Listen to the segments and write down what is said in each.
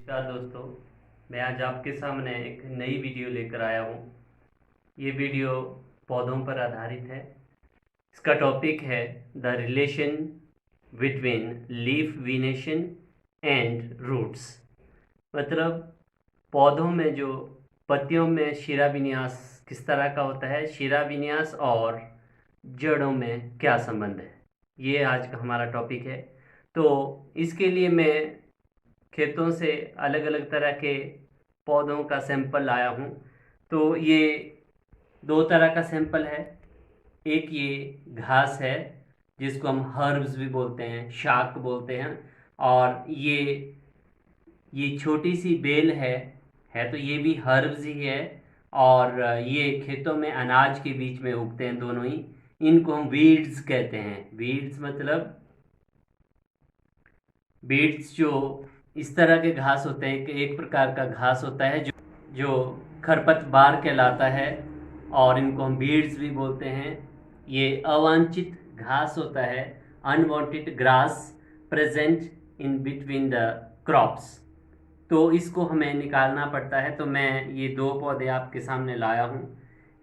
नमस्कार दोस्तों, मैं आज आपके सामने एक नई वीडियो लेकर आया हूँ। ये वीडियो पौधों पर आधारित है। इसका टॉपिक है the relation between leaf venation and roots. मतलब पौधों में जो पत्तियों में शिरा विन्यास किस तरह का होता है, शिरा विन्यास और जड़ों में क्या संबंध है, ये आज का हमारा टॉपिक है। तो इसके लिए मैं खेतों से अलग अलग तरह के पौधों का सैंपल लाया हूँ। तो ये दो तरह का सैंपल है। एक ये घास है जिसको हम हर्ब्स भी बोलते हैं, शाक बोलते हैं, और ये छोटी सी बेल है तो ये भी हर्ब्स ही है। और ये खेतों में अनाज के बीच में उगते हैं दोनों ही। इनको हम वीड्स कहते हैं। वीड्स मतलब बीड्स जो इस तरह के घास होते हैं कि एक प्रकार का घास होता है जो खरपतवार कहलाता है, और इनको हम बीड्स भी बोलते हैं। ये अवांछित घास होता है, unwanted grass present in between the crops. तो इसको हमें निकालना पड़ता है। तो मैं ये दो पौधे आपके सामने लाया हूँ।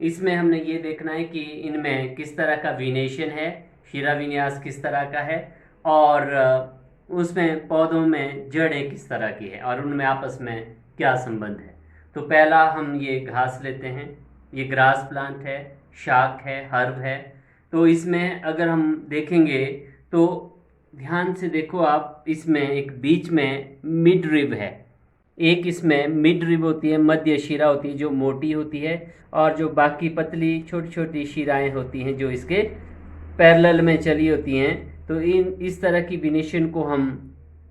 इसमें हमने ये देखना है कि इनमें किस तरह का विनेशन है, शिरा विन्यास किस तरह का है, और उसमें पौधों में जड़ें किस तरह की है और उनमें आपस में क्या संबंध है। तो पहला हम ये घास लेते हैं। ये ग्रास प्लांट है, शाक है, हर्ब है। तो इसमें अगर हम देखेंगे तो ध्यान से देखो आप, इसमें एक बीच में मिड रिब है। एक इसमें मिड रिब होती है, मध्य शिरा होती है जो मोटी होती है, और जो बाकी पतली छोटी छोटी शिराएं होती हैं जो इसके पैरेलल में चली होती हैं। तो इस तरह की विनेशन को हम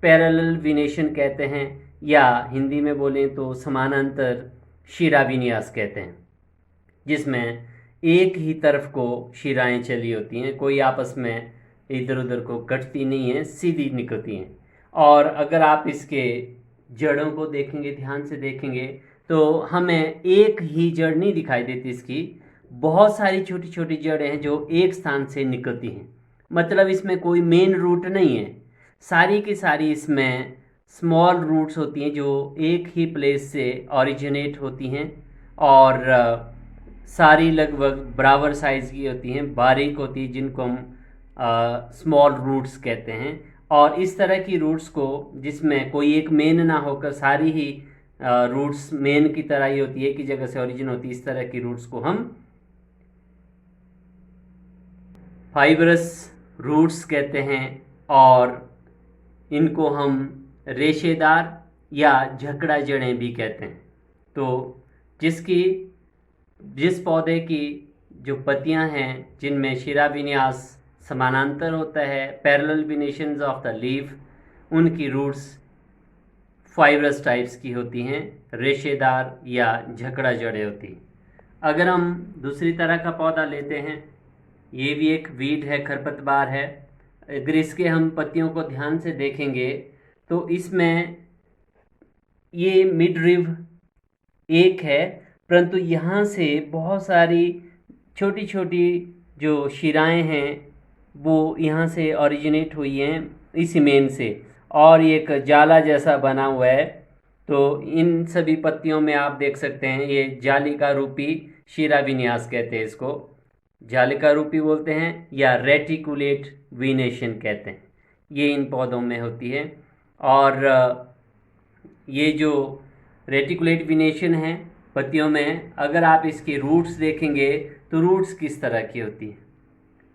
पैरेलल विनेशन कहते हैं, या हिंदी में बोलें तो समानांतर शिरा विन्यास कहते हैं, जिसमें एक ही तरफ को शिराएं चली होती हैं, कोई आपस में इधर उधर को कटती नहीं है, सीधी निकलती हैं। और अगर आप इसके जड़ों को देखेंगे, ध्यान से देखेंगे, तो हमें एक ही जड़ नहीं दिखाई देती इसकी, बहुत सारी छोटी छोटी जड़ें हैं जो एक स्थान से निकलती हैं। मतलब इसमें कोई मेन रूट नहीं है, सारी की सारी इसमें स्मॉल रूट्स होती हैं जो एक ही प्लेस से ओरिजिनेट होती हैं, और सारी लगभग बराबर साइज़ की होती हैं, बारीक होती है, जिनको हम स्मॉल रूट्स कहते हैं। और इस तरह की रूट्स को, जिसमें कोई एक मेन ना होकर सारी ही रूट्स मेन की तरह ही होती है, एक ही जगह से ओरिजिन होती है, इस तरह की रूट्स को हम फाइब्रस रूट्स कहते हैं। और इनको हम रेशेदार या झकड़ा जड़ें भी कहते हैं। तो जिस पौधे की जो पत्तियां हैं जिनमें शिरा विन्यास समानांतर होता है, पैरेलल विनेशंस ऑफ द लीफ, उनकी रूट्स फाइब्रस टाइप्स की होती हैं, रेशेदार या झकड़ा जड़ें होती हैं। अगर हम दूसरी तरह का पौधा लेते हैं, ये भी एक वीड है, खरपतवार है। अगर इसके हम पत्तियों को ध्यान से देखेंगे तो इसमें ये मिड रिब एक है, परंतु यहाँ से बहुत सारी छोटी छोटी जो शिराएं हैं वो यहाँ से ओरिजिनेट हुई हैं इसी मेन से, और ये एक जाला जैसा बना हुआ है। तो इन सभी पत्तियों में आप देख सकते हैं ये जालिका रूपी शिरा विन्यास कहते हैं, इसको जालिका रूपी बोलते हैं या रेटिकुलेट वीनेशन कहते हैं। ये इन पौधों में होती है। और ये जो रेटिकुलेट वीनेशन है पत्तियों में, अगर आप इसके रूट्स देखेंगे तो रूट्स किस तरह की होती है।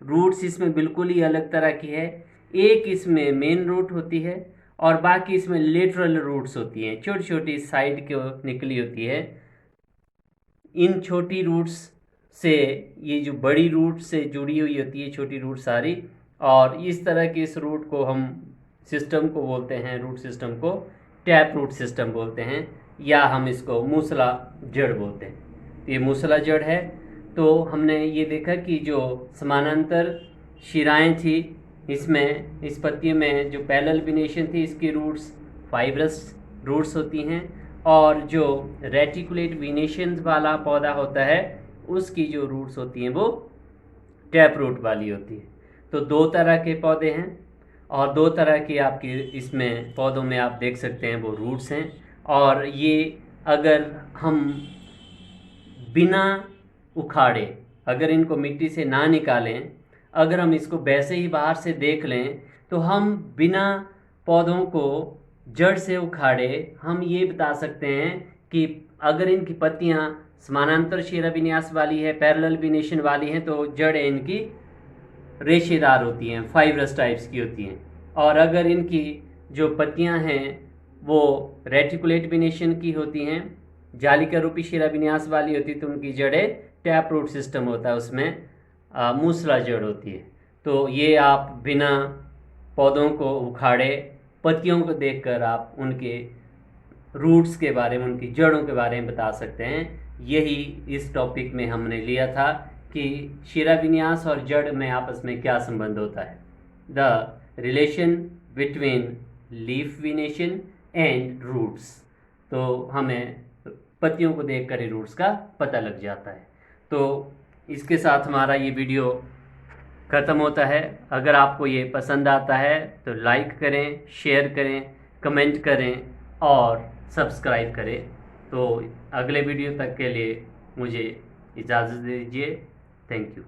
रूट्स इसमें बिल्कुल ही अलग तरह की है। एक इसमें मेन रूट होती है और बाकी इसमें लेटरल रूट्स होती हैं, छोटी छोटी साइड को निकली होती है। इन छोटी रूट्स से ये जो बड़ी रूट से जुड़ी हुई होती है छोटी रूट सारी, और इस तरह के इस रूट को हम सिस्टम को बोलते हैं, रूट सिस्टम को टैप रूट सिस्टम बोलते हैं, या हम इसको मूसला जड़ बोलते हैं। तो ये मूसला जड़ है। तो हमने ये देखा कि जो समानांतर शिराएं थी इसमें, इस पत्ती में जो पैरेलल विनेशन थी, इसकी रूट्स फाइब्रस रूट्स होती हैं, और जो रेटिकुलेट विनेशन वाला पौधा होता है उसकी जो रूट्स होती हैं वो टैप रूट वाली होती है। तो दो तरह के पौधे हैं और दो तरह की आपकी इसमें पौधों में आप देख सकते हैं वो रूट्स हैं। और ये अगर हम बिना उखाड़े, अगर इनको मिट्टी से ना निकालें, अगर हम इसको वैसे ही बाहर से देख लें, तो हम बिना पौधों को जड़ से उखाड़े हम ये बता सकते हैं कि अगर इनकी पत्तियां समानांतर शिरा विन्यास वाली है, पैरेलल विनेशन वाली हैं, तो जड़ें इनकी रेशेदार होती हैं, फाइब्रस टाइप्स की होती हैं। और अगर इनकी जो पत्तियां हैं वो रेटिकुलेट विनेशन की होती हैं, जालिका रूपी शिरा विन्यास वाली होती है, तो उनकी जड़ें टैप रूट सिस्टम होता है, उसमें मूसला जड़ होती है। तो ये आप बिना पौधों को उखाड़े पत्तियों को देखकर आप उनके रूट्स के बारे में, उनकी जड़ों के बारे में बता सकते हैं। यही इस टॉपिक में हमने लिया था कि शिरा विन्यास और जड़ में आपस में क्या संबंध होता है, the relation between leaf venation and roots. तो हमें पत्तियों को देखकर ही रूट्स का पता लग जाता है। तो इसके साथ हमारा ये वीडियो ख़त्म होता है। अगर आपको ये पसंद आता है तो लाइक करें, शेयर करें, कमेंट करें और सब्सक्राइब करें। तो अगले वीडियो तक के लिए मुझे इजाज़त दीजिए। Thank you.